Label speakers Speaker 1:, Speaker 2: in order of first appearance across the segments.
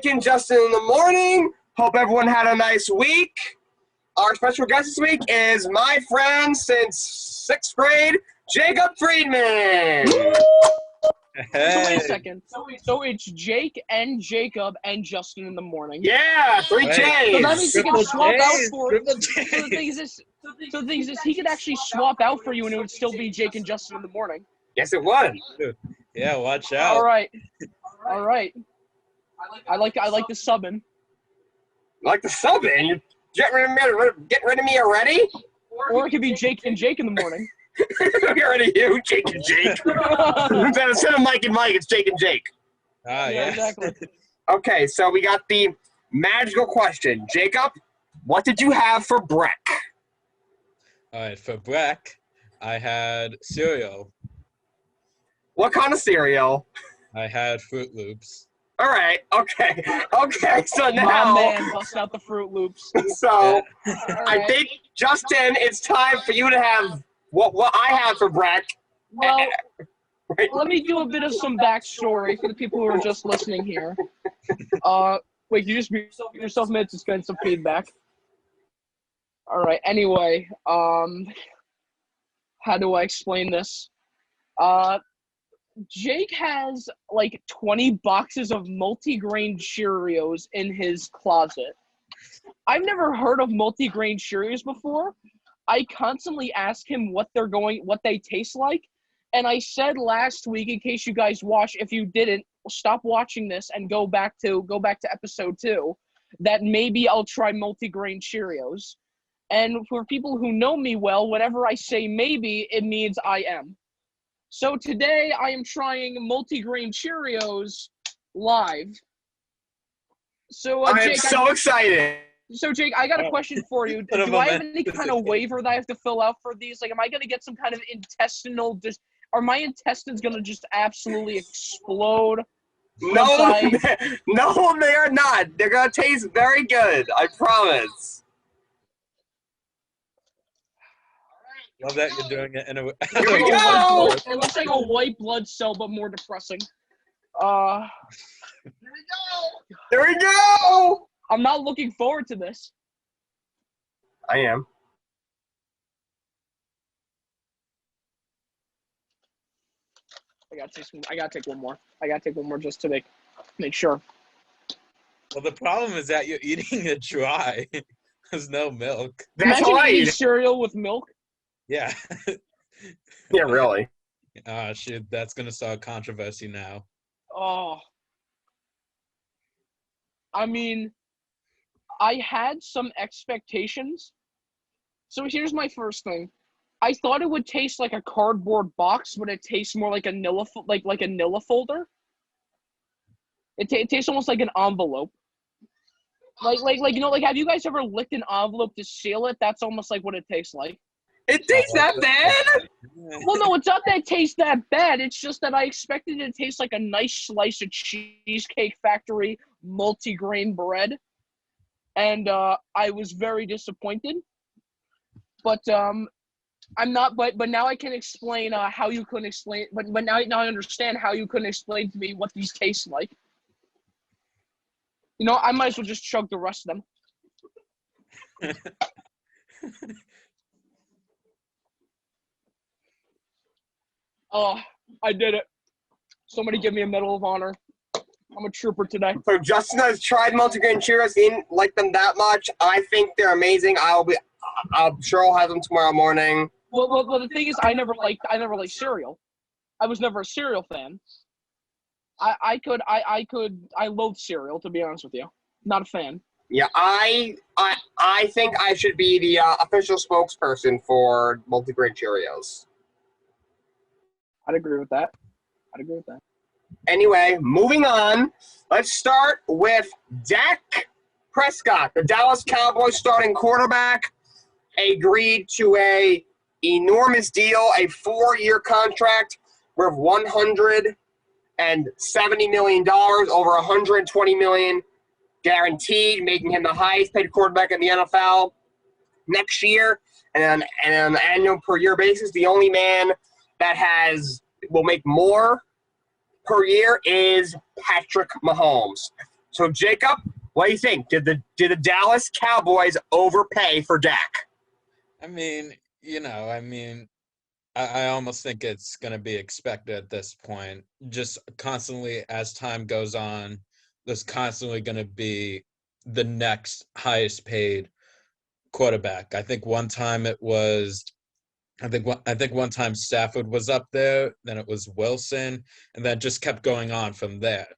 Speaker 1: Jake and Justin in the morning. Hope everyone had a nice week. Our special guest this week is my friend since 6th grade, Jacob Friedman.
Speaker 2: Hey. So wait a second. So it's Jake and Jacob and Justin in the morning.
Speaker 1: Yeah, 3 J's.
Speaker 2: So that means he can swap out for. So the thing is, he could actually swap out for you, and it would still be Jake and Justin in the morning.
Speaker 1: Yes, it would.
Speaker 3: Yeah, watch out.
Speaker 2: All right. I like the subbing.
Speaker 1: Like the subbing? You get rid of me already?
Speaker 2: Or it could be Jake and Jake in the morning.
Speaker 1: Get rid of you, Jake and Jake. Instead of Mike and Mike, it's Jake and Jake.
Speaker 3: Ah,
Speaker 2: yeah,
Speaker 3: yes.
Speaker 2: exactly.
Speaker 1: Okay, so we got the magical question. Jacob, what did you have for Breck?
Speaker 3: All right, for Breck, I had cereal.
Speaker 1: What kind of cereal?
Speaker 3: I had Fruit Loops.
Speaker 1: All right, okay. So now,
Speaker 2: My man bust out the Fruit Loops.
Speaker 1: So
Speaker 2: Right.
Speaker 1: I think, Justin, it's time for you to have what I have for Breck.
Speaker 2: Well, let me do a bit of some backstory for the people who are just listening here. Wait, you just mute yourself a minute to get some feedback. All right. Anyway, how do I explain this? Jake has like 20 boxes of multigrain Cheerios in his closet. I've never heard of multigrain Cheerios before. I constantly ask him what they taste like. And I said last week, in case you guys watch, if you didn't, stop watching this and go back to episode 2, that maybe I'll try multigrain Cheerios. And for people who know me well, whenever I say maybe, it means I am. So today I am trying multigrain Cheerios live. So
Speaker 1: I am so excited.
Speaker 2: So Jake, I got a question for you. Do I have any kind of waiver that I have to fill out for these? Like, am I going to get some kind of intestinal? Are my intestines going to just absolutely explode?
Speaker 1: No, no, they are not. They're going to taste very good. I promise.
Speaker 3: Love that you're doing it in a.
Speaker 1: Here we go.
Speaker 2: It looks like a white blood cell, but more depressing.
Speaker 1: There we go.
Speaker 2: I'm not looking forward to this.
Speaker 1: I am.
Speaker 2: I gotta take one more. I gotta take one more just to make sure.
Speaker 3: Well, the problem is that you're eating it dry. There's no milk.
Speaker 1: That's
Speaker 2: Imagine
Speaker 1: right.
Speaker 2: eating cereal with milk.
Speaker 3: Yeah.
Speaker 1: Yeah, really.
Speaker 3: Shit, that's gonna start controversy now.
Speaker 2: Oh. I mean, I had some expectations. So here's my first thing. I thought it would taste like a cardboard box, but it tastes more like a Nilla folder. It tastes almost like an envelope. Like have you guys ever licked an envelope to seal it? That's almost like what it tastes like.
Speaker 1: It tastes that bad?
Speaker 2: Well, no, it's not that it tastes that bad. It's just that I expected it to taste like a nice slice of Cheesecake Factory multigrain bread. And I was very disappointed. But I'm not. But now I can explain how you couldn't explain. But now I understand how you couldn't explain to me what these taste like. You know, I might as well just chug the rest of them. Oh, I did it. Somebody give me a Medal of Honor. I'm a trooper today.
Speaker 1: So Justin has tried multigrain Cheerios. He didn't like them that much. I think they're amazing. I'm sure I'll have them tomorrow morning.
Speaker 2: Well, the thing is, I never liked cereal. I was never a cereal fan. I loathe cereal, to be honest with you. Not a fan.
Speaker 1: Yeah, I think I should be the official spokesperson for multigrain Cheerios.
Speaker 2: I'd agree with that.
Speaker 1: Anyway, moving on. Let's start with Dak Prescott, the Dallas Cowboys starting quarterback, agreed to a enormous deal, a 4-year contract worth $170 million, over $120 million guaranteed, making him the highest paid quarterback in the NFL next year. And on an annual per year basis, the only man that will make more per year is Patrick Mahomes. So, Jacob, what do you think? Did the Dallas Cowboys overpay for Dak?
Speaker 3: I mean, I almost think it's going to be expected at this point. Just constantly, as time goes on, there's constantly going to be the next highest paid quarterback. I think one time Stafford was up there, then it was Wilson, and that just kept going on from there.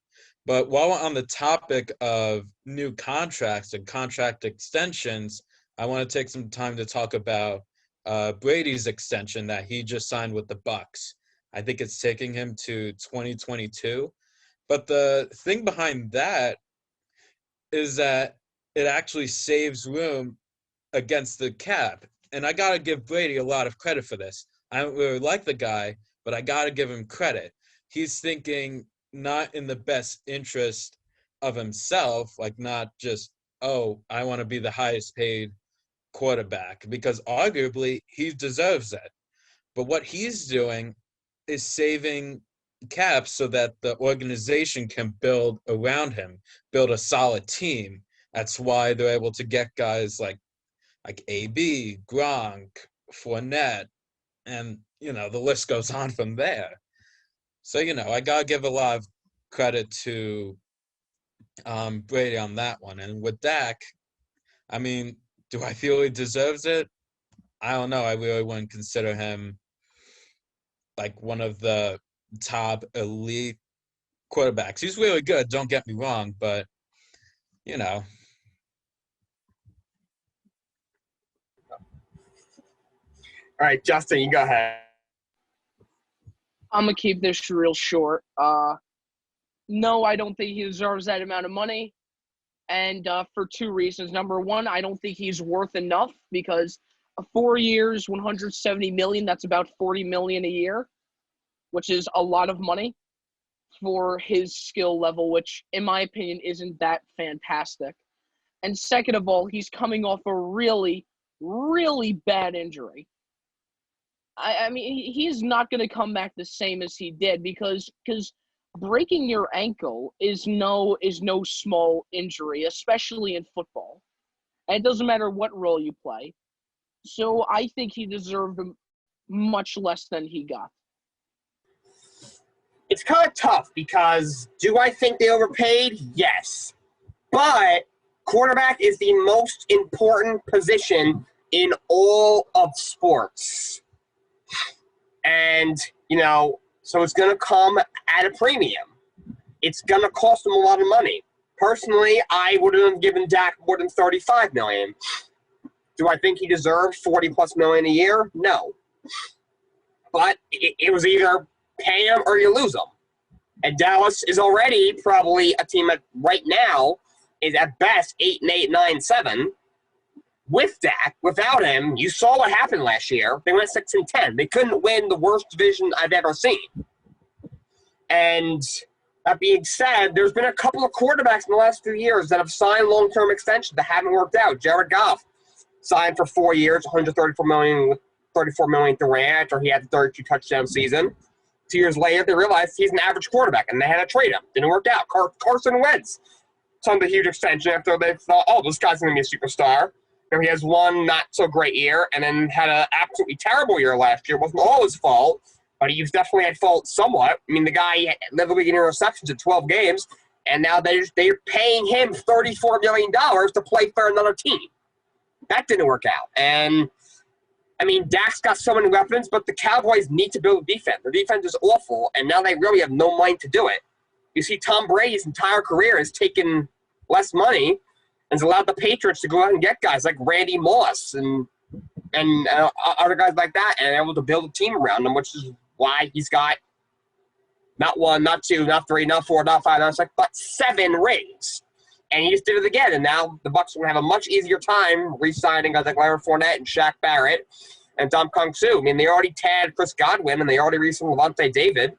Speaker 3: But while we're on the topic of new contracts and contract extensions, I want to take some time to talk about Brady's extension that he just signed with the Bucks. I think it's taking him to 2022. But the thing behind that is that it actually saves room against the cap. And I got to give Brady a lot of credit for this. I don't really like the guy, but I got to give him credit. He's thinking not in the best interest of himself, like not just, oh, I want to be the highest paid quarterback, because arguably he deserves it. But what he's doing is saving cap so that the organization can build around him, build a solid team. That's why they're able to get guys like AB, Gronk, Fournette, and, the list goes on from there. So, I got to give a lot of credit to Brady on that one. And with Dak, I mean, do I feel he deserves it? I don't know. I really wouldn't consider him like one of the top elite quarterbacks. He's really good, don't get me wrong, but,
Speaker 1: All right, Justin, you go ahead.
Speaker 2: I'm going to keep this real short. No, I don't think he deserves that amount of money. And for two reasons. Number one, I don't think he's worth enough, because 4 years, $170 million, that's about $40 million a year, which is a lot of money for his skill level, which, in my opinion, isn't that fantastic. And second of all, he's coming off a really, really bad injury. I mean, he's not going to come back the same as he did, because breaking your ankle is no small injury, especially in football. And it doesn't matter what role you play. So I think he deserved much less than he got.
Speaker 1: It's kind of tough, because do I think they overpaid? Yes. But quarterback is the most important position in all of sports. And, so it's going to come at a premium. It's going to cost them a lot of money. Personally, I wouldn't have given Dak more than $35 million. Do I think he deserved $40+ million a year? No. But it was either pay him or you lose him. And Dallas is already probably a team that right now is at best 8-8, 9-7. With Dak, without him, you saw what happened last year. They went 6-10. They couldn't win the worst division I've ever seen. And that being said, there's been a couple of quarterbacks in the last few years that have signed long-term extensions that haven't worked out. Jared Goff signed for 4 years, $134 million with $34 million Durant, after he had the 32 touchdown season. 2 years later, they realized he's an average quarterback, and they had to trade him. Didn't work out. Carson Wentz signed a huge extension after they thought, oh, this guy's going to be a superstar. He has one not-so-great year, and then had an absolutely terrible year last year. It wasn't all his fault, but he's definitely at fault somewhat. I mean, the guy led the league in interceptions in 12 games, and now they're paying him $34 million to play for another team. That didn't work out. And, I mean, Dak's got so many weapons, but the Cowboys need to build a defense. Their defense is awful, and now they really have no money to do it. You see, Tom Brady's entire career has taken less money and has allowed the Patriots to go out and get guys like Randy Moss and other guys like that, and able to build a team around them, which is why he's got not one, not two, not three, not four, not five, not six, but 7 rings. And he just did it again, and now the Bucs are going to have a much easier time re-signing guys like Larry Fournette and Shaq Barrett and Dom Kong Su. I mean, they already tagged Chris Godwin, and they already re-signed Levante David.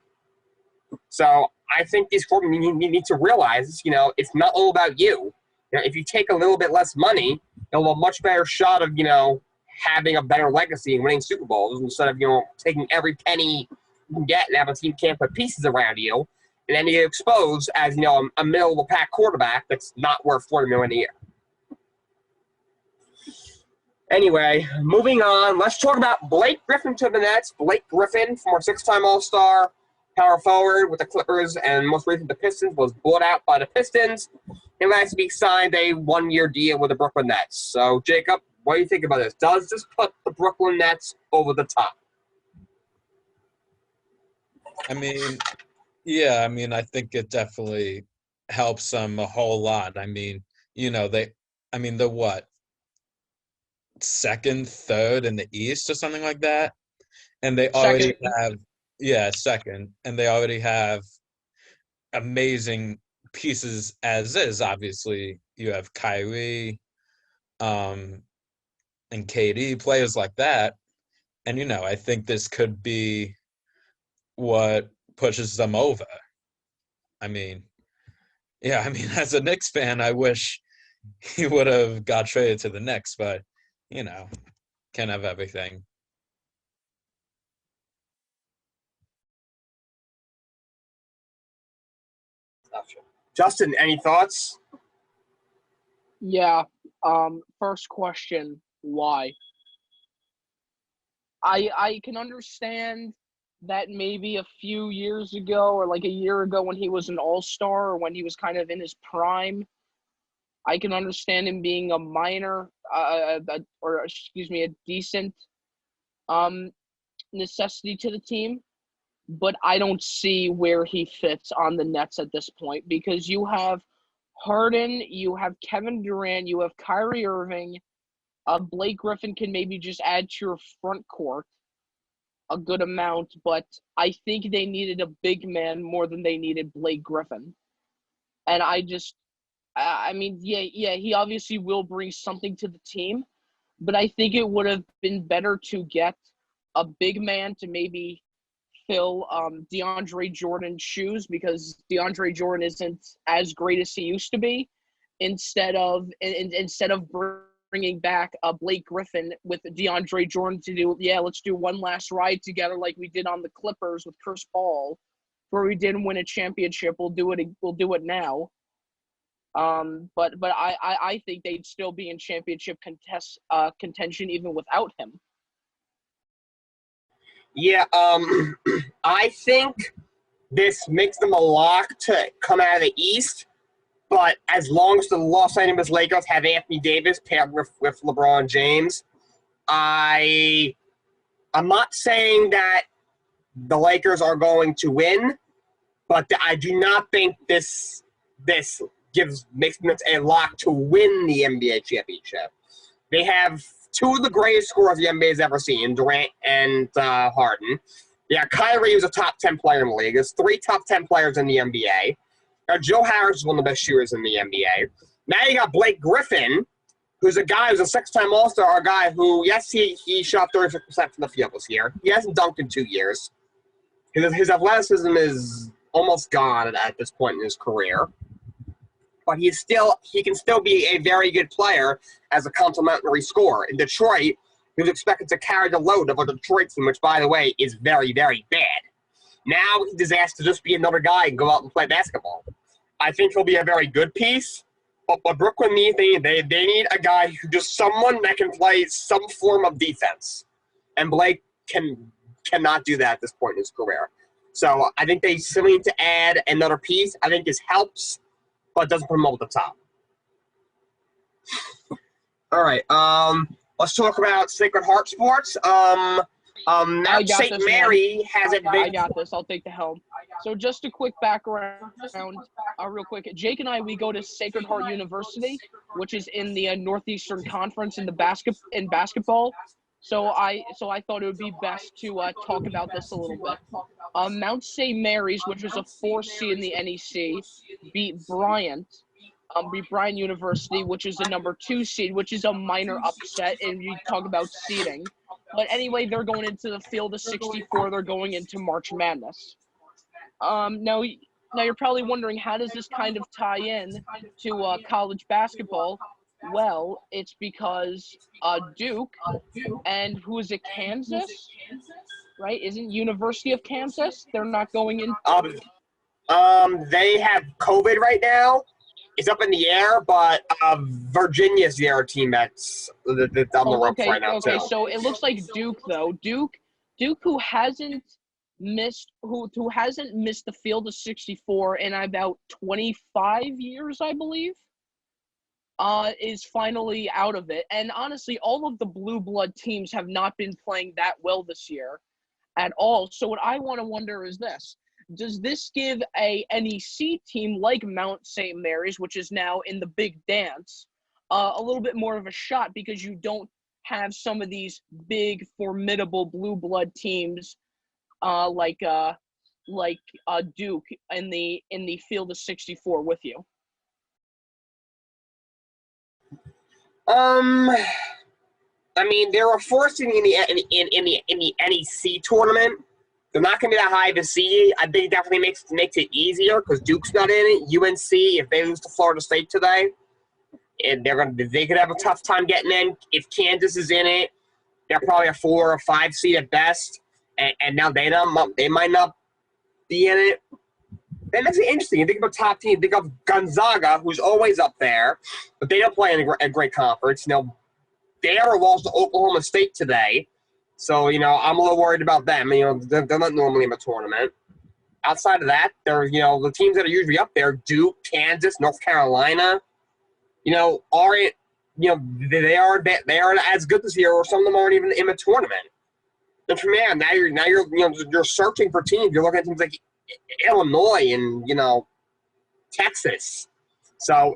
Speaker 1: So I think these quarterbacks need to realize, it's not all about you. If you take a little bit less money, you'll have a much better shot of, having a better legacy and winning Super Bowls instead of, taking every penny you can get and have a team can't put pieces around you and then you get exposed as, a middle-of-the-pack quarterback that's not worth $40 million a year. Anyway, moving on, let's talk about Blake Griffin to the Nets. Blake Griffin, former six-time All-Star, power forward with the Clippers, and most recently the Pistons, was bought out by the Pistons. And last week signed a one-year deal with the Brooklyn Nets. So, Jacob, what do you think about this? Does this put the Brooklyn Nets over the top?
Speaker 3: I mean, yeah, I think it definitely helps them a whole lot. They're what? Second, third in the East or something like that? And they already second. And they already have amazing pieces as is. Obviously, you have Kyrie, and KD, players like that. And, I think this could be what pushes them over. As a Knicks fan, I wish he would have got traded to the Knicks, but, can't have everything.
Speaker 1: Justin, any thoughts?
Speaker 2: Yeah. First question, why? I can understand that maybe a few years ago or like a year ago when he was an all-star or when he was kind of in his prime, I can understand him being a minor a decent necessity to the team, but I don't see where he fits on the Nets at this point because you have Harden, you have Kevin Durant, you have Kyrie Irving, Blake Griffin can maybe just add to your front court a good amount, but I think they needed a big man more than they needed Blake Griffin. And he obviously will bring something to the team, but I think it would have been better to get a big man to maybe fill DeAndre Jordan's shoes because DeAndre Jordan isn't as great as he used to be. Instead of bringing back Blake Griffin with DeAndre Jordan to do, let's do one last ride together like we did on the Clippers with Chris Paul, where we didn't win a championship. We'll do it now. But I think they'd still be in championship contention even without him.
Speaker 1: Yeah, I think this makes them a lock to come out of the East. But as long as the Los Angeles Lakers have Anthony Davis paired with LeBron James, I'm not saying that the Lakers are going to win, but I do not think this makes them a lock to win the NBA championship. They have two of the greatest scorers the NBA has ever seen, Durant and Harden. Yeah, Kyrie was a top 10 player in the league. There's 3 top 10 players in the NBA. Joe Harris is one of the best shooters in the NBA. Now you got Blake Griffin, who's a guy who's a 6-time All-Star, a guy who, yes, he shot 36% from the field this year. He hasn't dunked in 2 years. His athleticism is almost gone at this point in his career. But he can still be a very good player as a complementary scorer. In Detroit, he was expected to carry the load of a Detroit team, which, by the way, is very, very bad. Now he's asked to just be another guy and go out and play basketball. I think he'll be a very good piece, but Brooklyn needs they need a guy someone that can play some form of defense, and Blake cannot do that at this point in his career. So I think they still need to add another piece. I think this helps, but doesn't put him over the top. All right, let's talk about Sacred Heart Sports. Mount St. Mary has it.
Speaker 2: I got this. I'll take the helm. So just a quick background, real quick. Jake and I, we go to Sacred Heart University, which is in the Northeastern Conference in basketball. So I thought it would be best to talk about this a little bit. Mount St. Mary's, which was a 4 seed in the NEC, beat Bryant University, which is the number 2 seed, which is a minor upset, and you talk about seeding. But anyway, they're going into the field of 64. They're going into March Madness. Now you're probably wondering, how does this kind of tie in to college basketball? Well, it's because Duke and who is it, Kansas? Right? Isn't University of Kansas? They're not going in.
Speaker 1: They have COVID right now. It's up in the air, but Virginia's the other team that's on the ropes right now
Speaker 2: Okay.
Speaker 1: too.
Speaker 2: So it looks like Duke though. Duke, who hasn't missed the field of 64 in about 25 years, I believe, is finally out of it. And honestly, all of the blue blood teams have not been playing that well this year at all. So what I want to wonder is this. Does this give a NEC team like Mount St. Mary's, which is now in the big dance, a little bit more of a shot because you don't have some of these big, formidable blue blood teams like Duke in the field of 64 with you?
Speaker 1: I mean, they're a fourth seed in the NEC tournament. They're not going to be that high to see. I think it definitely makes it easier because Duke's not in it. UNC, if they lose to Florida State today, and they could have a tough time getting in. If Kansas is in it, they're probably a 4 or 5 seed at best. And now they might not be in it. That makes it interesting. You think about top teams. Think of Gonzaga, who's always up there, but they don't play in a great conference. They ever lost to Oklahoma State today. So, I'm a little worried about them. They're not normally in the tournament. Outside of that, they're, the teams that are usually up there, Duke, Kansas, North Carolina, aren't, they aren't as good this year, or some of them aren't even in the tournament. And from there, now you're searching for teams. You're looking at teams like Illinois and, Texas. So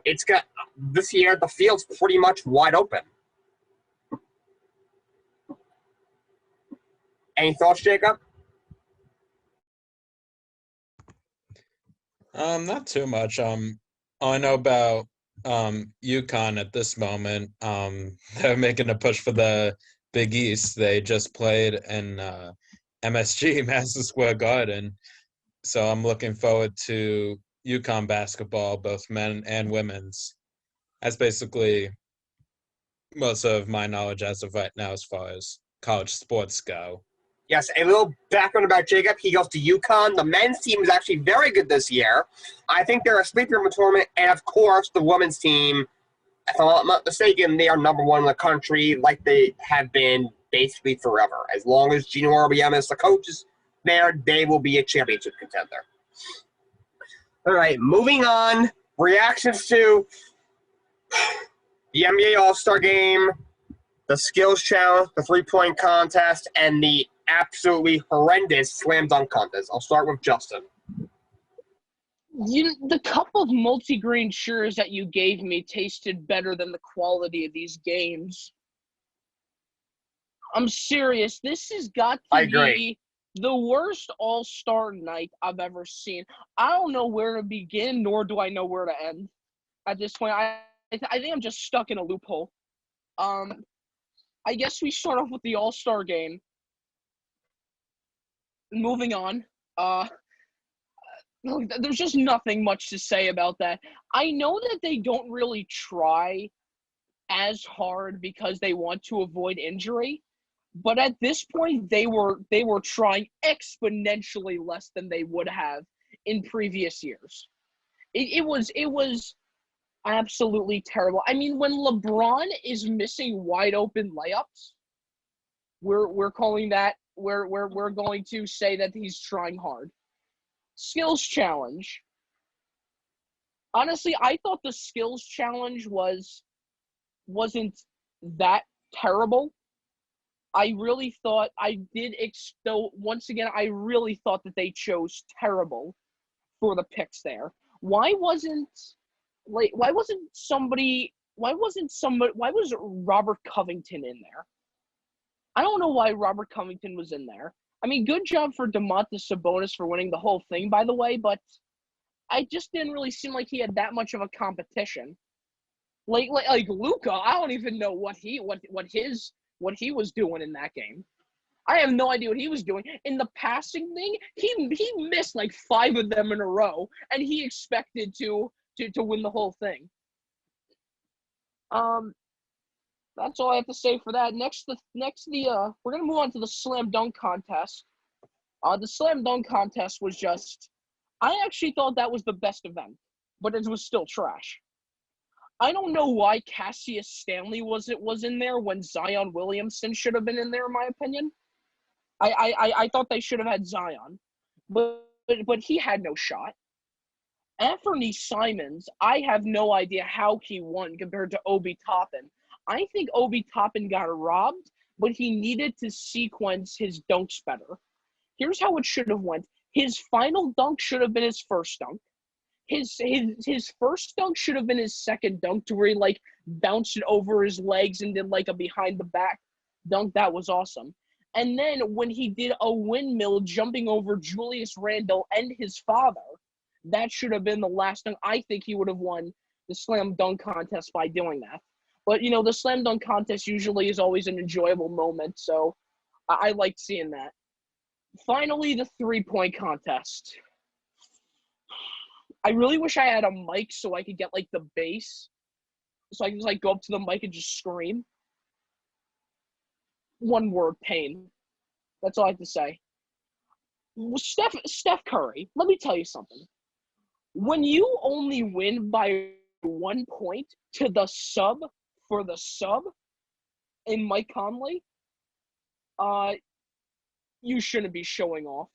Speaker 1: this year, the field's pretty much wide open. Any thoughts, Jacob?
Speaker 3: Not too much. All I know about UConn at this moment, they're making a push for the Big East. They just played in MSG, Madison Square Garden. So I'm looking forward to UConn basketball, both men and women's. That's basically most of my knowledge as of right now as far as college sports go.
Speaker 1: Yes, a little background about Jacob. He goes to UConn. The men's team is actually very good this year. I think they're a sleeper in the tournament. And, of course, the women's team, if I'm not mistaken, they are number 1 in the country like they have been basically forever. As long as Gino Orbiema is the coach there, they will be a championship contender. All right, moving on. Reactions to the NBA All-Star Game, the skills challenge, the three-point contest, and the absolutely horrendous slam dunk contest. I'll start with Justin.
Speaker 2: The cup of multigrain Cheerios that you gave me tasted better than the quality of these games. I'm serious. This has got to be the worst All-Star night I've ever seen. I don't know where to begin, nor do I know where to end. At this point, I think I'm just stuck in a loophole. I guess we start off with the All-Star Game. Moving on. There's just nothing much to say about that. I know that they don't really try as hard because they want to avoid injury, but at this point they were trying exponentially less than they would have in previous years. It was absolutely terrible. I mean, when LeBron is missing wide open layups, we're calling that we're going to say that he's trying hard. Skills challenge. Honestly, I thought the skills challenge wasn't that terrible. I really thought once again, I really thought that they chose terrible for the picks there. Why was Robert Covington in there? I don't know why Robert Covington was in there. I mean, good job for Domantas Sabonis for winning the whole thing, by the way, but I just didn't really seem like he had that much of a competition. Like Luka, I don't even know what he was doing in that game. I have no idea what he was doing. In the passing thing, he missed like 5 of them in a row, and he expected to win the whole thing. That's all I have to say for that. We're gonna move on to the slam dunk contest. The slam dunk contest was just I actually thought that was the best event, but it was still trash. I don't know why Cassius Stanley was in there when Zion Williamson should have been in there, in my opinion. I thought they should have had Zion, but he had no shot. Anthony Simons, I have no idea how he won compared to Obi Toppin. I think Obi Toppin got robbed, but he needed to sequence his dunks better. Here's how it should have went. His final dunk should have been his first dunk. His first dunk should have been his second dunk, to where he like bounced it over his legs and did like a behind the back dunk. That was awesome. And then when he did a windmill jumping over Julius Randle and his father, that should have been the last dunk. I think he would have won the slam dunk contest by doing that. But, you know, the slam dunk contest usually is always an enjoyable moment, so I liked seeing that. Finally, the three-point contest. I really wish I had a mic so I could get, like, the bass. So I could just, like, go up to the mic and just scream. One word, pain. That's all I have to say. Steph Curry, let me tell you something. When you only win by 1 point to the sub for the sub in Mike Conley, you shouldn't be showing off.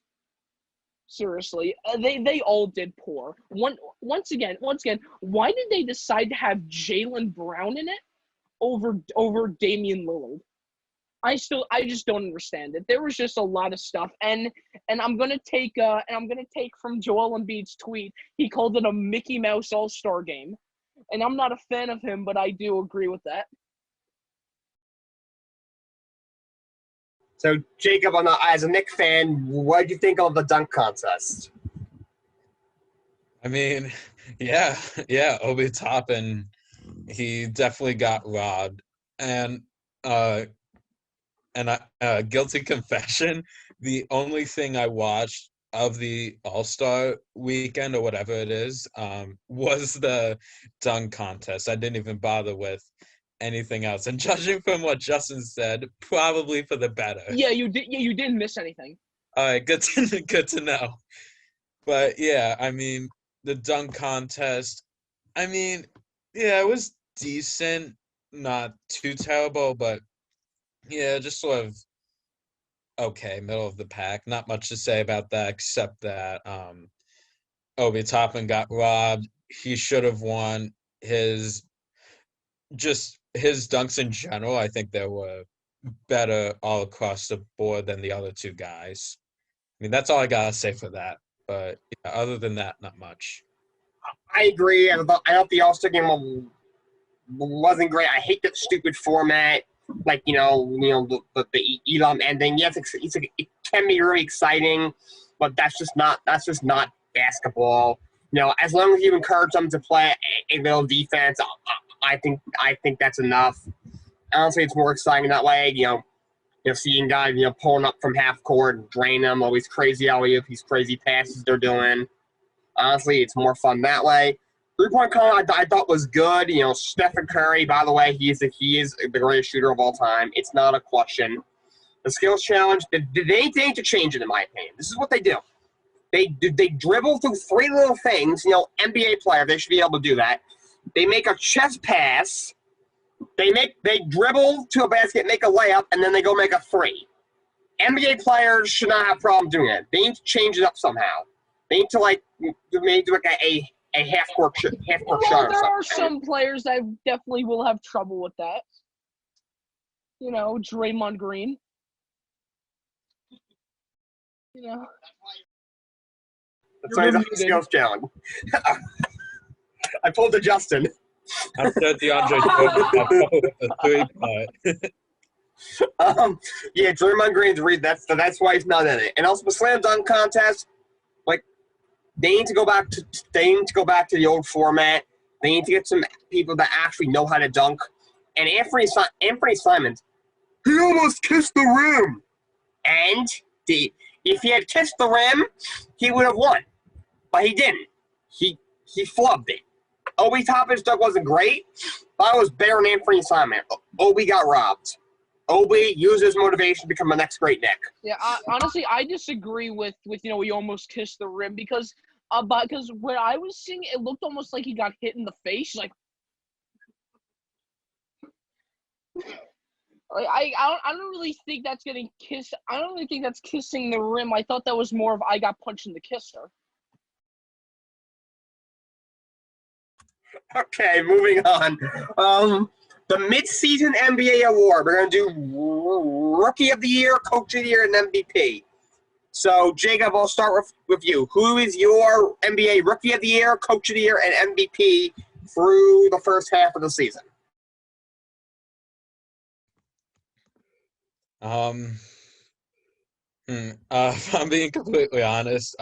Speaker 2: Seriously, they all did poor. Once again, why did they decide to have Jaylen Brown in it over Damian Lillard? I just don't understand it. There was just a lot of stuff, and I'm gonna take from Joel Embiid's tweet. He called it a Mickey Mouse All-Star game, and I'm not a fan of him, but I do agree with that.
Speaker 1: So, Jacob, as a Knicks fan, what did you think of the dunk contest?
Speaker 3: I mean, yeah, Obi Toppin, he definitely got robbed, and guilty confession, the only thing I watched of the All-Star weekend or whatever it is, was the dunk contest. I didn't even bother with anything else. And judging from what Justin said, probably for the better.
Speaker 2: Yeah, you didn't miss anything.
Speaker 3: All right, good to know. But yeah, I mean, the dunk contest, I mean, yeah, it was decent, not too terrible, but yeah, just sort of okay, middle of the pack. Not much to say about that, except that Obi Toppin got robbed. He should have won. His dunks in general, I think they were better all across the board than the other two guys. I mean, that's all I gotta say for that. But yeah, other than that, not much.
Speaker 1: I agree. I thought the All-Star game wasn't great. I hate that stupid format. Like, the Elam ending. Yes, it can be really exciting, but that's just not basketball. As long as you encourage them to play a little defense, I think that's enough. Honestly, it's more exciting that way. Seeing guys pulling up from half court and drain them, all these crazy these crazy passes they're doing. Honestly, it's more fun that way. Three-point contest I thought was good. Stephen Curry, by the way, he is the greatest shooter of all time. It's not a question. The skills challenge, they need to change it, in my opinion. This is what they do. They dribble through three little things. NBA player, they should be able to do that. They make a chest pass. They dribble to a basket, make a layup, and then they go make a three. NBA players should not have a problem doing it. They need to change it up somehow. They need to maybe do a half-court shot or something.
Speaker 2: There are some players that definitely will have trouble with that. Draymond Green.
Speaker 1: That's why he's on the skills challenge. I pulled to Justin.
Speaker 3: I'm sure DeAndre Jordan with the three-part.
Speaker 1: Yeah, Draymond Green's that's why he's not in it. And also the slam dunk contest, they need to go back to the old format. They need to get some people that actually know how to dunk. And Anthony Simons, he almost kissed the rim. And if he had kissed the rim, he would have won. But he didn't. He flubbed it. Obi Toppin's dunk wasn't great, but I was better than Anthony Simons. Obi got robbed. Obi used his motivation to become the next great Knick.
Speaker 2: Yeah, honestly, I disagree with he almost kissed the rim, because But because when I was seeing it, looked almost like he got hit in the face. Like I don't really think that's getting kissed. I don't really think that's kissing the rim. I thought that was more of I got punched in the kisser.
Speaker 1: Okay, moving on. The Midseason NBA Award. We're going to do Rookie of the Year, Coach of the Year, and MVP. So, Jacob, I'll start with you. Who is your NBA Rookie of the Year, Coach of the Year, and MVP through the first half of the season?
Speaker 3: If I'm being completely honest,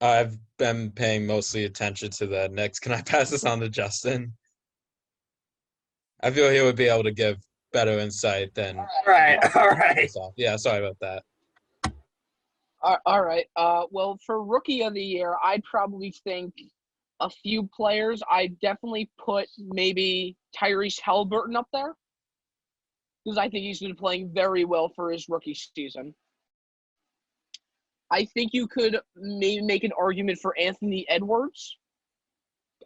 Speaker 3: I've been paying mostly attention to the Knicks. Can I pass this on to Justin? I feel he would be able to give better insight than.
Speaker 1: All right.
Speaker 3: Yeah, sorry about that.
Speaker 2: All right. Well, for Rookie of the Year, I'd probably think a few players. I'd definitely put maybe Tyrese Halliburton up there because I think he's been playing very well for his rookie season. I think you could maybe make an argument for Anthony Edwards.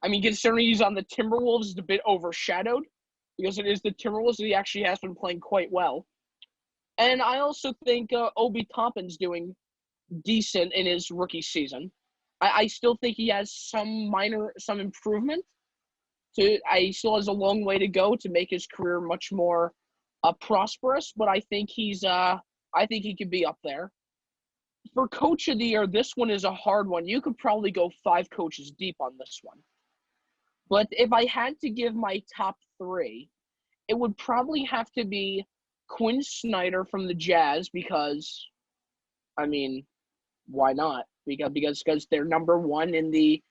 Speaker 2: I mean, considering he's on the Timberwolves, it's a bit overshadowed because it is the Timberwolves, and he actually has been playing quite well. And I also think Obi Toppin's doing decent in his rookie season. I still think he has some improvement. He still has a long way to go to make his career much more prosperous, but I think he could be up there. For Coach of the Year, this one is a hard one. You could probably go 5 coaches deep on this one. But if I had to give my top 3, it would probably have to be Quinn Snyder from the Jazz because, I mean, why not? Because they're number 1 in the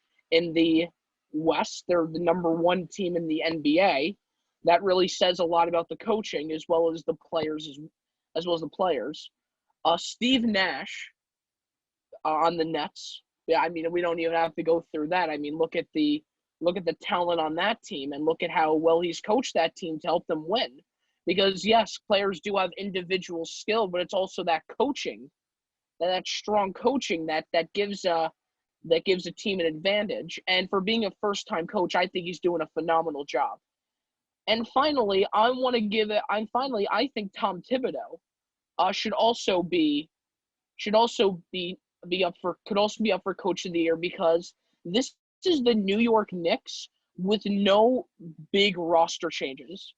Speaker 2: West. They're the number 1 team in the NBA. That really says a lot about the coaching as well as the players. Steve Nash on the Nets. Yeah, I mean, we don't even have to go through that. I mean, look at the talent on that team and look at how well he's coached that team to help them win. Because yes, players do have individual skill, but it's also that coaching, that strong coaching that gives a team an advantage. And for being a first-time coach, I think he's doing a phenomenal job. And finally, I think Tom Thibodeau could also be up for Coach of the Year because this is the New York Knicks with no big roster changes.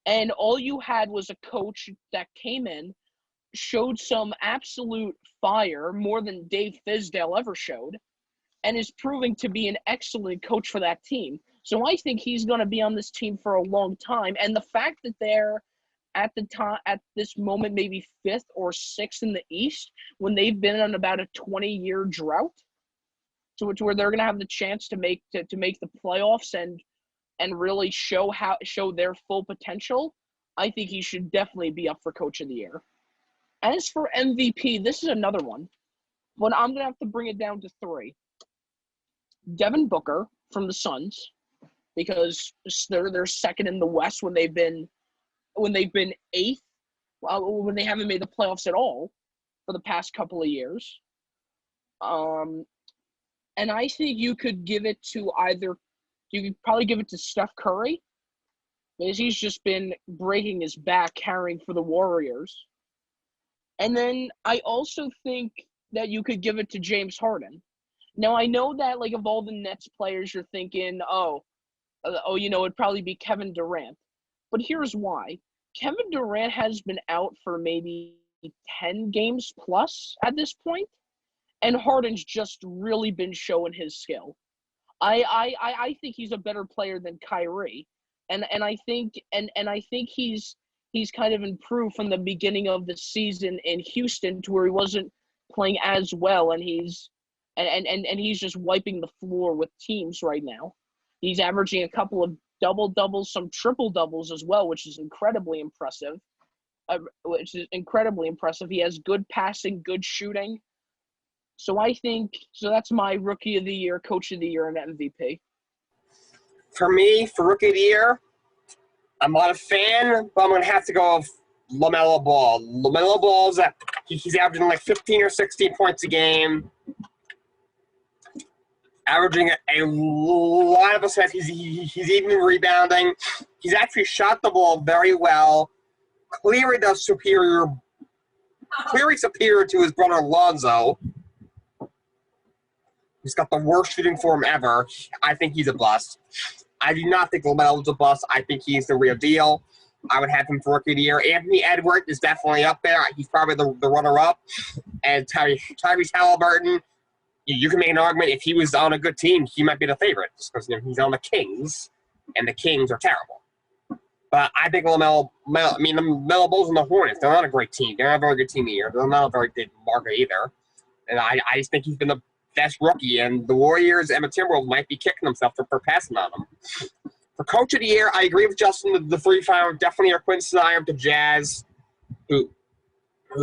Speaker 2: And all you had was a coach that came in, showed some absolute fire, more than Dave Fizdale ever showed, and is proving to be an excellent coach for that team. So I think he's going to be on this team for a long time. And the fact that they're at this moment, maybe 5th or 6th in the East, when they've been on about a 20-year drought, to where they're going to have the chance to make the playoffs and really show their full potential, I think he should definitely be up for Coach of the Year. As for MVP, this is another one, but I'm going to have to bring it down to 3. Devin Booker from the Suns, because they're second in the West when they've been 8th, when they haven't made the playoffs at all for the past couple of years. And I think you could probably give it to Steph Curry, because he's just been breaking his back carrying for the Warriors. And then I also think that you could give it to James Harden. Now, I know that, like, of all the Nets players, you're thinking, it'd probably be Kevin Durant. But here's why. Kevin Durant has been out for maybe 10 games plus at this point, and Harden's just really been showing his skill. I think he's a better player than Kyrie, and I think he's kind of improved from the beginning of the season in Houston to where he wasn't playing as well, and he's just wiping the floor with teams right now. He's averaging a couple of double-doubles, some triple-doubles as well, which is incredibly impressive. He has good passing, good shooting. So that's my Rookie of the Year, Coach of the Year, and MVP.
Speaker 1: For me, for Rookie of the Year, I'm not a fan, but I'm going to have to go with LaMelo Ball. LaMelo Ball he's averaging like 15 or 16 points a game. averaging a lot of assists. He's even rebounding. He's actually shot the ball very well. Clearly superior to his brother Lonzo. He's got the worst shooting form ever. I think he's a bust. I do not think LaMelo's a bust. I think he's the real deal. I would have him for Rookie of the Year. Anthony Edwards is definitely up there. He's probably the runner-up. And Tyrese Halliburton, you can make an argument if he was on a good team, he might be the favorite because he's on the Kings, and the Kings are terrible. But I think the Melo Bulls and the Hornets, they're not a great team. They're not a very good team either. They're not a very good market either. And I just think he's been the best rookie, and the Warriors and the Timberwolves might be kicking themselves for passing on him. For Coach of the Year, I agree with Justin. The three finalists definitely are Quinn Snyder of the Jazz, who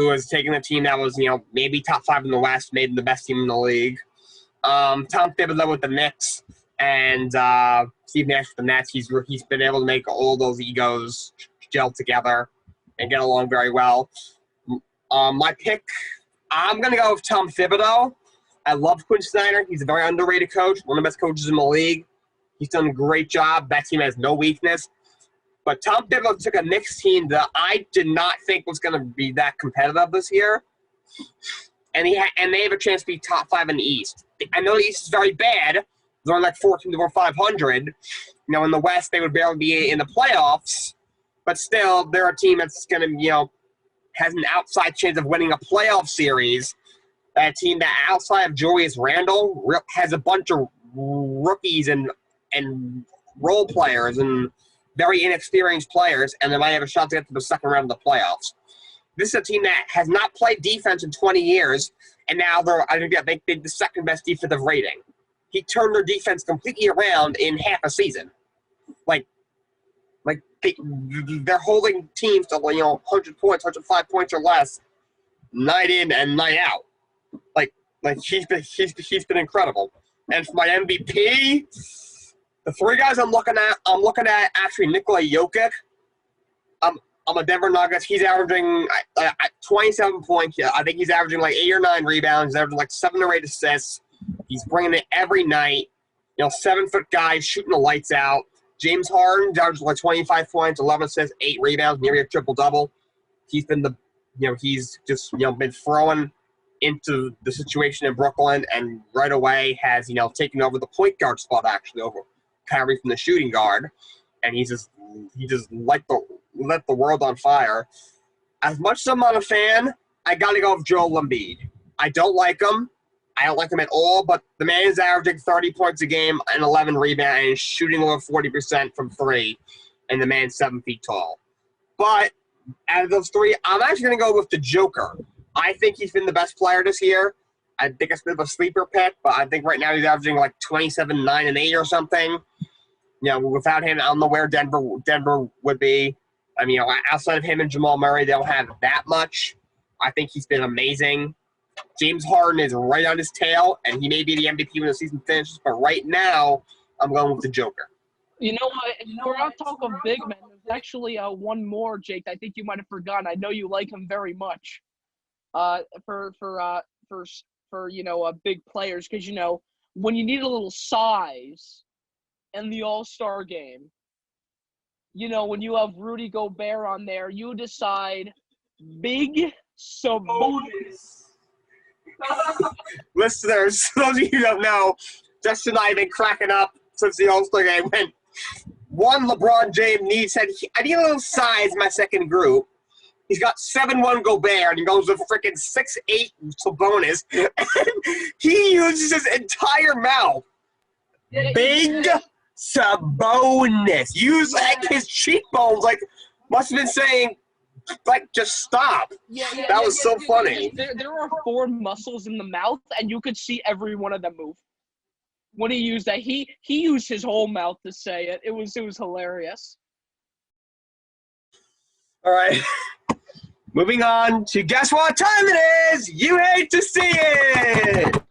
Speaker 1: has taken a team that was, maybe top 5 in the West, made them the best team in the league. Tom Thibodeau with the Knicks, and Steve Nash with the Nets. He's been able to make all those egos gel together and get along very well. My pick, I'm going to go with Tom Thibodeau. I love Quinn Snyder. He's a very underrated coach, one of the best coaches in the league. He's done a great job. That team has no weakness. But Tom Thibodeau took a Knicks team that I did not think was going to be that competitive this year. And they have a chance to be top 5 in the East. I know the East is very bad. They're only like 14 over 500. In the West, they would barely be in the playoffs. But still, they're a team that's going to, has an outside chance of winning a playoff series. A team that outside of Julius Randle has a bunch of rookies and role players and very inexperienced players, and they might have a shot to get to the second round of the playoffs. This is a team that has not played defense in 20 years, and now they're the second best defensive rating. He turned their defense completely around in half a season. They're holding teams to 100 points, 105 points or less, night in and night out. He's been incredible. And for my MVP, the three guys I'm looking at actually Nikola Jokic. I'm a Denver Nuggets. He's averaging 27 points. I think he's averaging 8 or 9 rebounds. He's averaging 7 or 8 assists. He's bringing it every night. 7-foot guy shooting the lights out. James Harden averaging 25 points, 11 assists, 8 rebounds, nearly a triple-double. He's been he's just been throwing into the situation in Brooklyn, and right away has taken over the point guard spot actually over Kyrie from the shooting guard, and he just lit the world on fire. As much as I'm not a fan, I gotta go with Joel Embiid. I don't like him at all, but the man is averaging 30 points a game and 11 rebounds and shooting over 40% from 3, and the man's 7 feet tall. But out of those 3, I'm actually gonna go with the Joker. I think he's been the best player this year. I think it's a bit of a sleeper pick, but I think right now he's averaging 27, 9, and 8 or something. Without him, I don't know where Denver would be. Outside of him and Jamal Murray, they don't have that much. I think he's been amazing. James Harden is right on his tail, and he may be the MVP when the season finishes, but right now, I'm going with the Joker.
Speaker 2: You know what? If we're on talk of big men, there's actually one more, Jake, I think you might have forgotten. I know you like him very much. For big players, because when you need a little size in the All-Star game, when you have Rudy Gobert on there, you decide big Sabonis.
Speaker 1: Listeners, those of you who don't know, Justin and I have been cracking up since the All-Star game when one LeBron James said, I need a little size in my second group. He's got 7'1" Gobert, and he goes with freaking 6'8" Sabonis. And he uses his entire mouth. Big Sabonis. Use his cheekbones, must have been saying, just stop. That was so funny.
Speaker 2: There are 4 muscles in the mouth, and you could see every one of them move. When he used that, he used his whole mouth to say it. It was hilarious.
Speaker 1: All right. Moving on to guess what time it is? You hate to see it.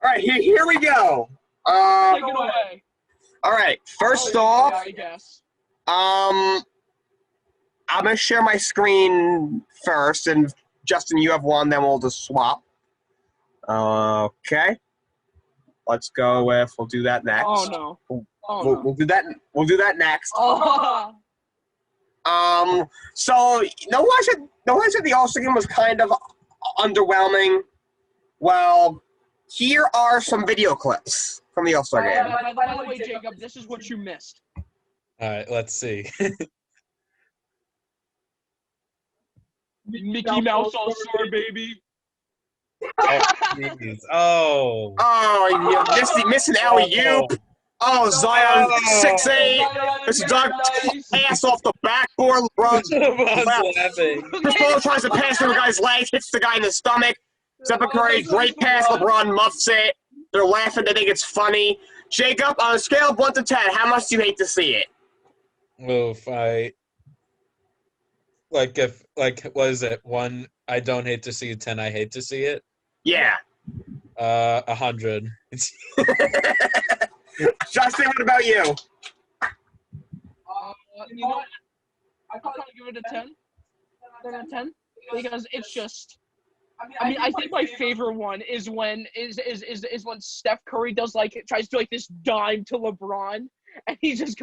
Speaker 1: All right, here we go.
Speaker 2: Take it away.
Speaker 1: All right, first off,
Speaker 2: I guess.
Speaker 1: I'm gonna share my screen first, and Justin, you have one. Then we'll just swap. Okay. Let's go with. We'll do that next.
Speaker 2: Oh no.
Speaker 1: We'll do that. We'll do that next.
Speaker 2: Oh.
Speaker 1: So no one said the All-Star game was kind of underwhelming. Well, here are some video clips from the All-Star game.
Speaker 2: By the way, Jacob, this is what you missed.
Speaker 3: All right, let's see.
Speaker 2: Mickey Mouse All-Star, baby.
Speaker 3: Oh, jeez. Oh.
Speaker 1: Oh, you're missing alley-oop. Oh, Zion 6'8". This dunk ass off the backboard. LeBron's
Speaker 3: laughing.
Speaker 1: Chris Paul tries to pass through a guy's legs, hits the guy in the stomach. Stephen Curry, great pass. LeBron muffs it. They're laughing. They think it's funny. Jacob, on a scale of 1 to 10, how much do you hate to see it?
Speaker 3: Well, if what is it? 1, I don't hate to see it. 10, I hate to see it.
Speaker 1: Yeah.
Speaker 3: 100.
Speaker 1: Justin, what about you?
Speaker 2: You know what? I'd probably give it a 10. 10 out of 10. Because it's just. I mean, I think my favorite one is when when Steph Curry tries to do this dime to LeBron, and he just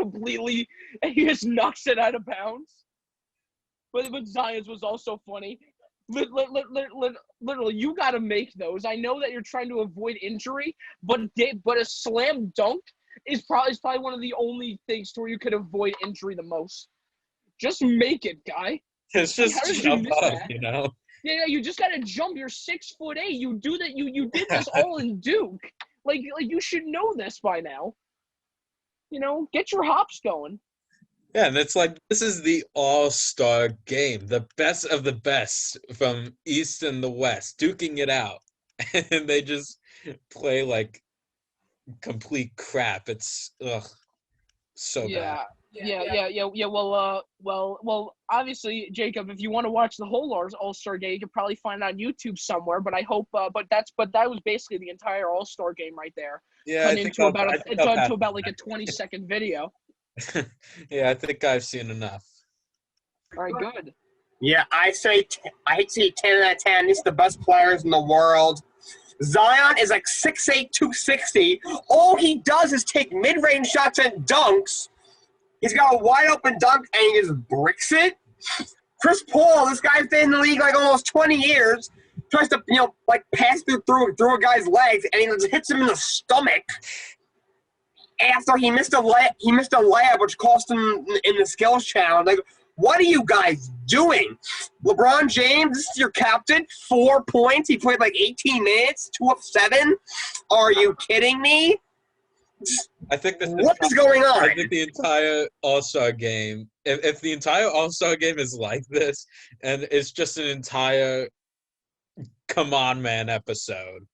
Speaker 2: knocks it out of bounds. But Zion's was also funny. Literally, you got to make those. I know that you're trying to avoid injury, but a slam dunk is probably one of the only things where you could avoid injury the most. Just make it, guy.
Speaker 3: It's just jump up, you know.
Speaker 2: Yeah, you just gotta jump. You're 6'8". You do that. You did this all in Duke. Like you should know this by now. You know, get your hops going.
Speaker 3: Yeah, and it's like this is the All-Star game, the best of the best from East and the West, duking it out, and they just play like complete crap. It's so bad.
Speaker 2: Yeah. Well. Obviously, Jacob, if you want to watch the whole All-Star game, you could probably find it on YouTube somewhere. But I hope. But that was basically the entire All-Star game right there.
Speaker 3: Yeah, I think
Speaker 2: about like a 20-second video.
Speaker 3: Yeah, I think I've seen enough.
Speaker 2: All right, good.
Speaker 1: Yeah, I hate to say 10 out of 10. These are the best players in the world. Zion is like 6'8", 260. All he does is take mid-range shots and dunks. He's got a wide-open dunk, and he just bricks it. Chris Paul, this guy's been in the league like almost 20 years, tries to, pass through a guy's legs, and he just hits him in the stomach. After he missed a layup, which cost him in the skills challenge. Like, what are you guys doing? LeBron James, this is your captain, 4 points. He played like 18 minutes, 2 of 7. Are you kidding me?
Speaker 3: I think
Speaker 1: what is going on?
Speaker 3: I think the entire All-Star game, if the entire All-Star game is like this, and it's just an entire Come On Man episode.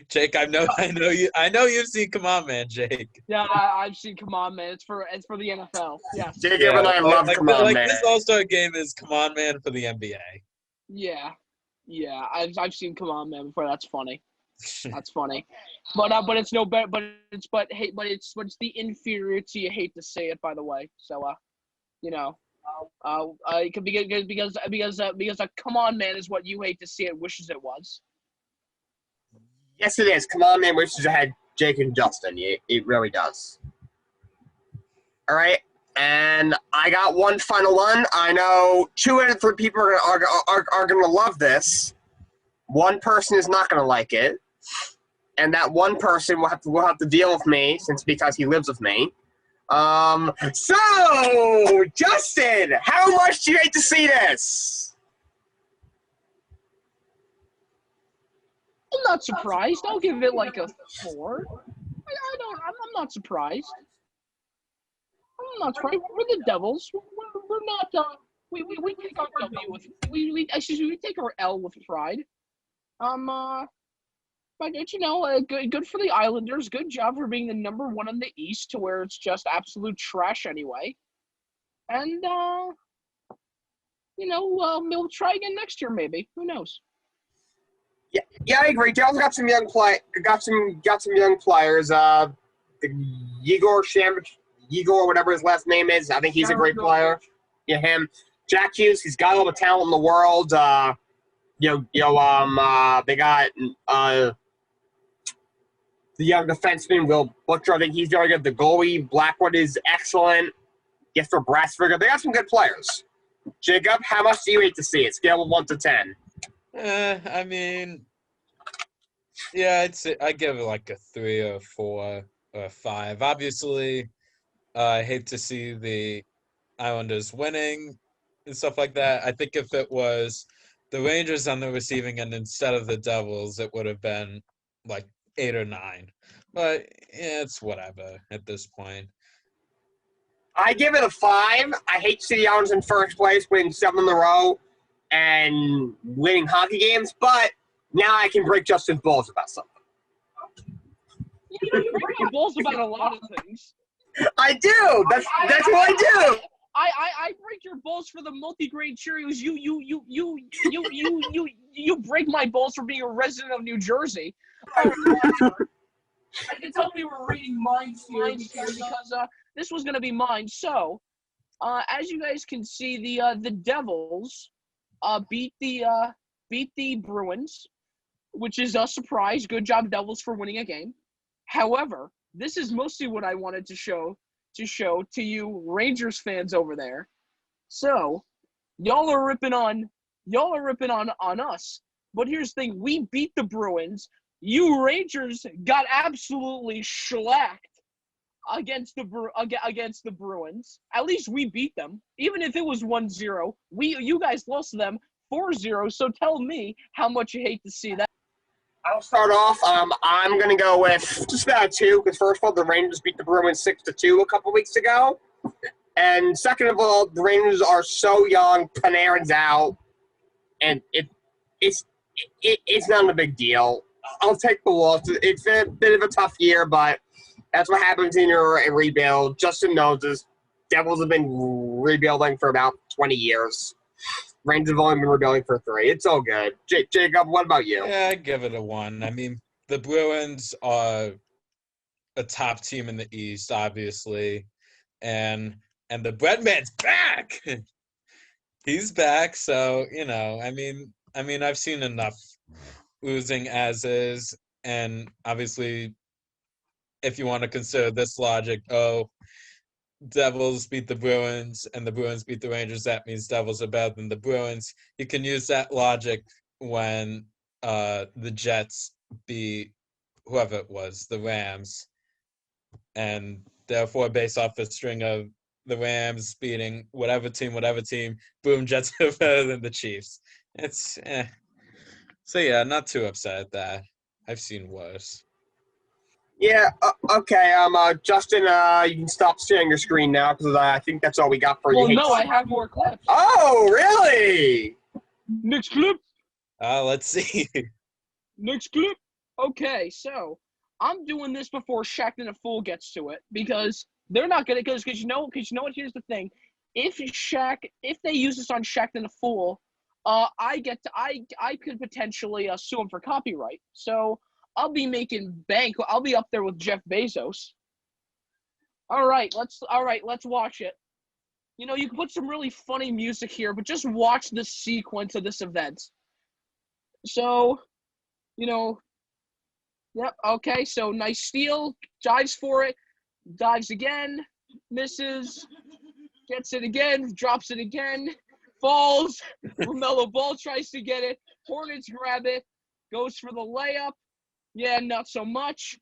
Speaker 3: Jake, I know you've seen Come On Man, Jake.
Speaker 2: Yeah, I've seen Come On Man. It's for the NFL. Yeah.
Speaker 1: Jacob and I love Come On Man.
Speaker 3: This All-Star game is Come On Man for the NBA.
Speaker 2: Yeah. I've seen Come On Man before. That's funny. That's funny. But it's no better. But it's the inferiority. You hate to say it, by the way. So because a Come On Man is what you hate to see. It wishes it was.
Speaker 1: Yes, it is. Come On Man wishes it had Jake and Justin. It really does. All right, and I got one final one. I know 2 out of 3 people are going to love this. One person is not going to like it, and that one person will have to deal with me because he lives with me. So, Justin, how much do you hate to see this?
Speaker 2: I'm not surprised. I'll give it like a 4. I'm not surprised. I'm not surprised. We're the Devils. We're not. We take our W with we take our L with pride. But good for the Islanders. Good job for being the number 1 in the East, to where it's just absolute trash anyway. And we'll try again next year, maybe. Who knows?
Speaker 1: Yeah, I agree. Dallas got some young young players. Igor, whatever his last name is. I think he's a great player. Yeah, him. Jack Hughes, he's got all the talent in the world. They got the young defenseman, Will Butcher. I think he's very good. The goalie, Blackwood, is excellent. Yes, for Brassford. They got some good players. Jacob, how much do you hate to see it? Scale of 1 to 10.
Speaker 3: I mean, yeah, I'd give it like a 3 or 4 or 5. Obviously, I hate to see the Islanders winning and stuff like that. I think if it was the Rangers on the receiving end instead of the Devils, it would have been like 8 or 9. But yeah, it's whatever at this point.
Speaker 1: I give it a 5. I hate to see the Islanders in first place, winning 7 in a row and winning hockey games, but now I can break Justin's balls about something.
Speaker 2: You break my balls about a lot of things.
Speaker 1: I do. That's what I do.
Speaker 2: I break your balls for the multi-grain Cheerios. You break my balls for being a resident of New Jersey. I can tell we were reading minds here because this was going to be mine. So, as you guys can see, the Devils beat the Bruins, which is a surprise. Good job, Devils, for winning a game. However, this is mostly what I wanted to show to you Rangers fans over there. So, y'all are ripping on us. But here's the thing, we beat the Bruins. You Rangers got absolutely shellacked against the Bruins. At least we beat them. Even if it was 1-0, you guys lost to them 4-0. So tell me how much you hate to see that.
Speaker 1: I'll start off. I'm going to go with just about 2, because first of all, the Rangers beat the Bruins 6-2 a couple weeks ago. And second of all, the Rangers are so young. Panarin's out. And it's not a big deal. I'll take the loss. It's been a bit of a tough year, but that's what happens in your rebuild. Justin knows this. Devils have been rebuilding for about 20 years. Rangers have only been rebuilding for 3. It's all good. Jacob, what about you?
Speaker 3: Yeah, I'd give it a 1. I mean, the Bruins are a top team in the East, obviously, and the Breadman's back. He's back, so I mean, I've seen enough losing as is, and obviously, if you want to consider this logic, Devils beat the Bruins and the Bruins beat the Rangers, that means Devils are better than the Bruins. You can use that logic when the Jets beat whoever it was, the Rams, and therefore based off a string of the Rams beating whatever team, boom, Jets are better than the Chiefs. It's So yeah, not too upset at that. I've seen worse.
Speaker 1: Yeah, okay. Justin, you can stop sharing your screen now because I think that's all we got for you.
Speaker 2: Well, no, I have more clips.
Speaker 1: Oh, really?
Speaker 2: Next clip.
Speaker 3: Let's see.
Speaker 2: Next clip. Okay, so I'm doing this before Shaqtin' a Fool gets to it because they're not gonna because you know what? Here's the thing: if they use this on Shaqtin' a Fool, I could potentially sue him for copyright. So I'll be making bank. I'll be up there with Jeff Bezos. All right, let's watch it. You can put some really funny music here, but just watch the sequence of this event. So, yep, okay, so nice steal, dives for it, dives again, misses, gets it again, drops it again, falls, LaMelo Ball tries to get it, Hornets grab it, goes for the layup, yeah, not so much.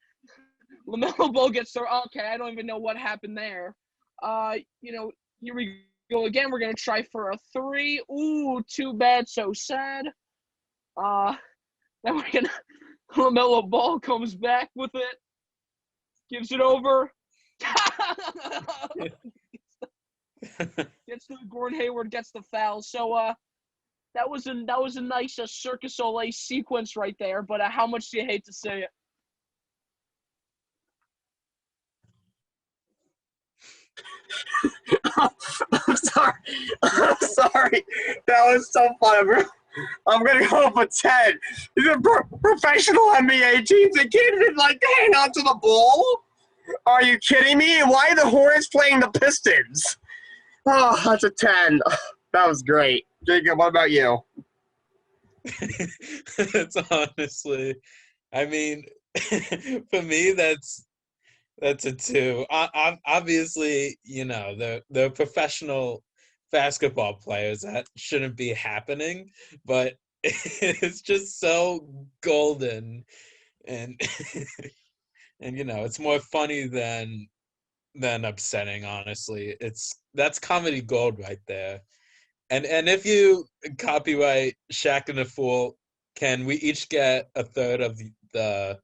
Speaker 2: LaMelo Ball gets there. Okay, I don't even know what happened there. Here we go again. We're going to try for a 3. Ooh, too bad, so sad. Then we're going to – LaMelo Ball comes back with it. Gives it over. Gets the Gordon Hayward gets the foul. So, that was a nice Circus Olay sequence right there, but how much do you hate to say it?
Speaker 1: I'm sorry. That was so fun. I'm going to go up a 10. These are professional NBA teams. They can't even, hang on to the ball? Are you kidding me? And why are the Hornets playing the Pistons? Oh, that's a 10. That was great. Jacob, what about you?
Speaker 3: It's honestly, I mean, for me, that's a 2. Obviously, they're professional basketball players. That shouldn't be happening, but it's just so golden, and and it's more funny than upsetting. Honestly, that's comedy gold right there. And if you copyright Shaq and the Fool, can we each get a third of the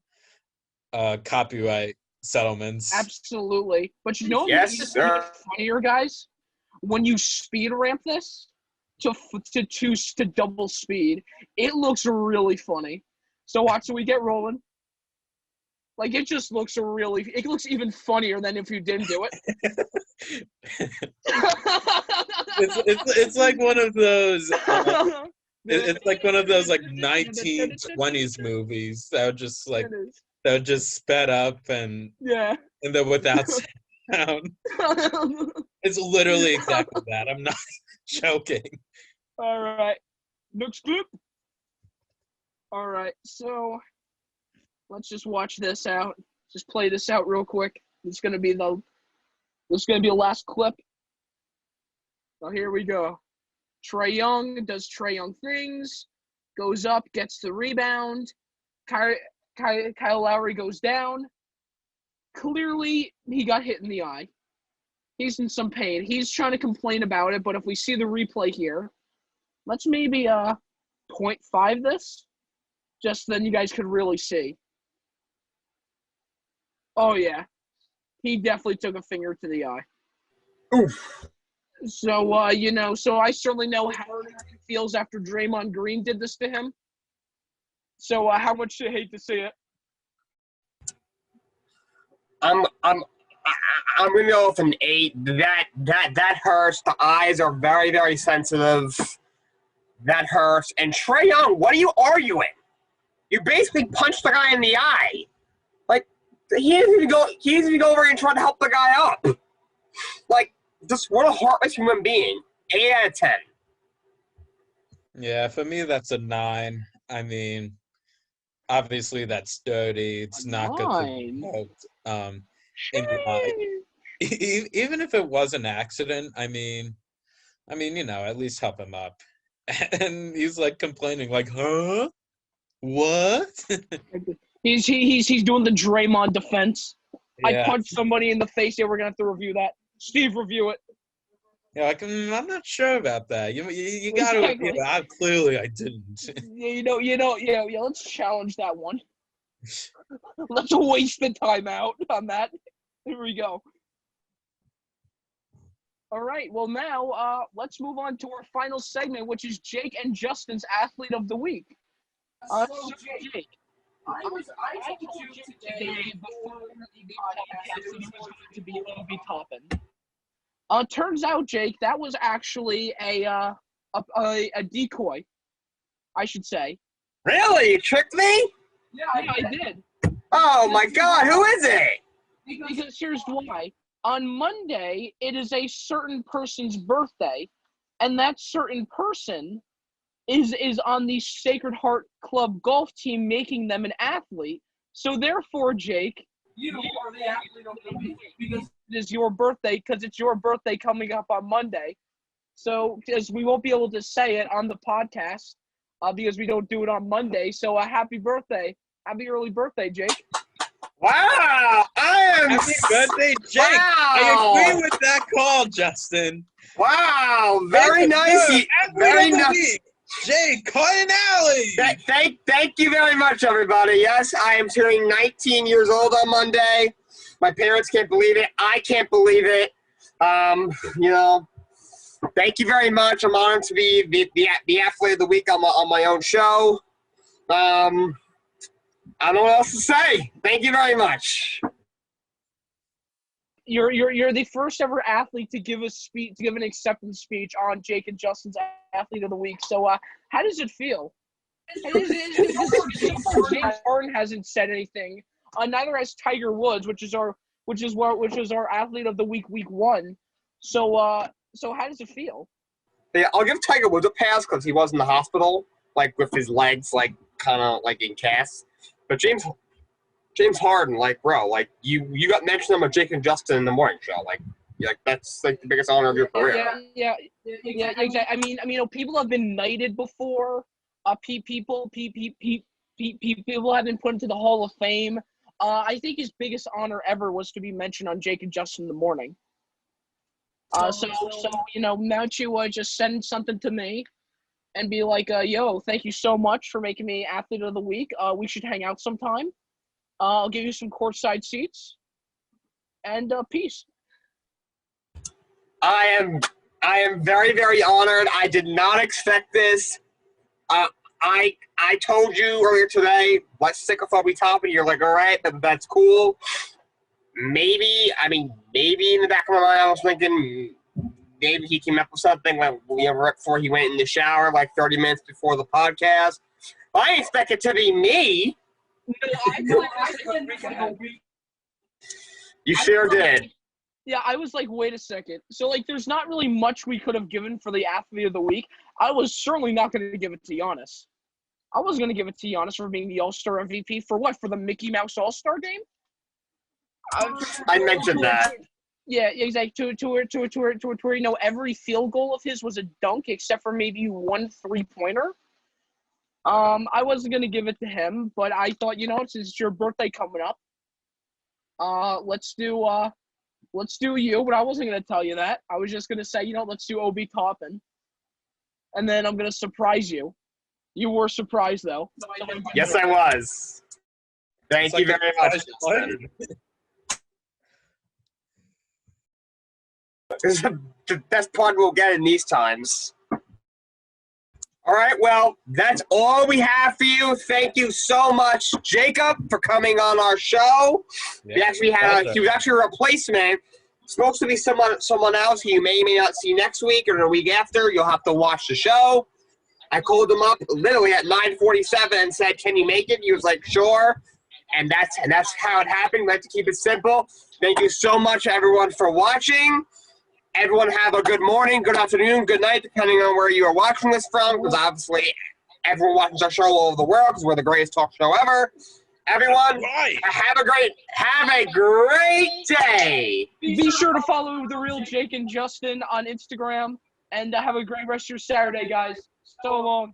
Speaker 3: copyright settlements?
Speaker 2: Absolutely. But you know
Speaker 1: Yes,
Speaker 2: what's
Speaker 1: sir.
Speaker 2: funnier, guys? When you speed ramp this to double speed, it looks really funny. So watch, so we get rolling. Like, it just looks it looks even funnier than if you didn't do it.
Speaker 3: It's like one of those it's like one of those like 1920s movies that are just sped up and
Speaker 2: yeah.
Speaker 3: and they're without sound. It's literally exactly that. I'm not joking.
Speaker 2: All right. Next clip. All right. So let's just watch this out. Just play this out real quick. This is gonna be the last clip. So here we go. Trae Young does Trae Young things, goes up, gets the rebound. Kyle Lowry goes down. Clearly, he got hit in the eye. He's in some pain. He's trying to complain about it, but if we see the replay here, let's maybe 0.5 this, just then you guys could really see. Oh, yeah. He definitely took a finger to the eye.
Speaker 1: Oof.
Speaker 2: So, so I certainly know how he feels after Draymond Green did this to him. So, how much do you hate to see it?
Speaker 1: I'm gonna go with an 8. That hurts. The eyes are very, very sensitive. That hurts. And Trae Young, what are you arguing? You basically punched the guy in the eye. Like, he didn't even go over and try to help the guy up. Like, just what a heartless human being. 8 out of 10.
Speaker 3: Yeah, for me that's a 9. I mean, obviously that's dirty. It's not good to be poked in the eye. Even if it was an accident, I mean, at least help him up. And he's like complaining, like, huh? What?
Speaker 2: He's doing the Draymond defense.
Speaker 3: Yeah.
Speaker 2: I punched somebody in the face. Yeah, we're gonna have to review that. Steve, review it.
Speaker 3: Yeah, like I'm not sure about that. You got to.
Speaker 2: Exactly.
Speaker 3: Clearly, I didn't.
Speaker 2: Yeah. Let's challenge that one. Let's waste the time out on that. Here we go. All right. Well, now let's move on to our final segment, which is Jake and Justin's Athlete of the Week. So Jake, I told you today before the podcast that it was going to be Toppin. Turns out, Jake, that was actually a decoy, I should say.
Speaker 1: Really? You tricked me?
Speaker 2: Yeah, I did.
Speaker 1: Oh my God! Who is it?
Speaker 2: Because here's why. On Monday, it is a certain person's birthday, and that certain person is on the Sacred Heart Club golf team, making them an athlete. So therefore, Jake, you are the athlete of the week because it is your birthday, because it's your birthday coming up on Monday. So, because we won't be able to say it on the podcast because we don't do it on Monday. So, happy birthday. Happy early birthday, Jake.
Speaker 1: Wow!
Speaker 3: Happy birthday, Jake!
Speaker 1: Wow.
Speaker 3: I agree with that call, Justin.
Speaker 1: Wow! Very nice. Very nice.
Speaker 3: Jake Cardinale.
Speaker 1: Thank you very much, everybody. Yes, I am turning 19 years old on Monday. My parents can't believe it. I can't believe it. Thank you very much. I'm honored to be the athlete of the week on my own show. I don't know what else to say. Thank you very much.
Speaker 2: You're the first ever athlete to give an acceptance speech on Jake and Justin's Athlete of the Week. So, how does it feel? James Harden hasn't said anything. Neither has Tiger Woods, which is our Athlete of the Week, week 1. So how does it feel?
Speaker 1: Yeah, I'll give Tiger Woods a pass because he was in the hospital like with his legs like kind of like in casts. But James Harden, like bro, like you got mentioned on a Jake and Justin in the morning show, like that's like the biggest honor of your career.
Speaker 2: Yeah, exactly. I mean, people have been knighted before. People have been put into the Hall of Fame. I think his biggest honor ever was to be mentioned on Jake and Justin in the morning. So now you just send something to me and be like, yo, thank you so much for making me Athlete of the Week. We should hang out sometime. I'll give you some courtside seats. And peace.
Speaker 1: I am very, very honored. I did not expect this. I told you earlier today, let's stick a phobby top, and you're like, all right, that's cool. Maybe in the back of my mind, I was thinking maybe he came up with something like right before he went in the shower, like 30 minutes before the podcast. I expect it to be me.
Speaker 2: No,
Speaker 1: You sure did.
Speaker 2: Yeah, I was like, wait a second. So, like, there's not really much we could have given for the Athlete of the Week. I was certainly not going to give it to Giannis. I was going to give it to Giannis for being the All-Star MVP. For what? For the Mickey Mouse All-Star game?
Speaker 1: I mentioned that.
Speaker 2: Yeah, exactly. To where every field goal of his was a dunk except for maybe one three-pointer. I wasn't going to give it to him, but I thought, since it's your birthday coming up, let's do you, but I wasn't going to tell you that. I was just going to say, let's do Obi Toppin. And then I'm going to surprise you. You were surprised, though.
Speaker 1: Yes, I was. Thank you very much. This is the best part we'll get in these times. All right, well, that's all we have for you. Thank you so much, Jacob, for coming on our show.
Speaker 3: Yeah,
Speaker 1: he was actually a replacement. Supposed to be someone else who you may or may not see next week or the week after. You'll have to watch the show. I called him up literally at 9:47 and said, "Can you make it?" He was like, "Sure." And that's how it happened. We like to keep it simple. Thank you so much, everyone, for watching. Everyone have a good morning, good afternoon, good night, depending on where you are watching this from, because obviously everyone watches our show all over the world because we're the greatest talk show ever. Everyone, have a great day.
Speaker 2: Be sure to follow The Real Jake and Justin on Instagram, and have a great rest of your Saturday, guys. So long.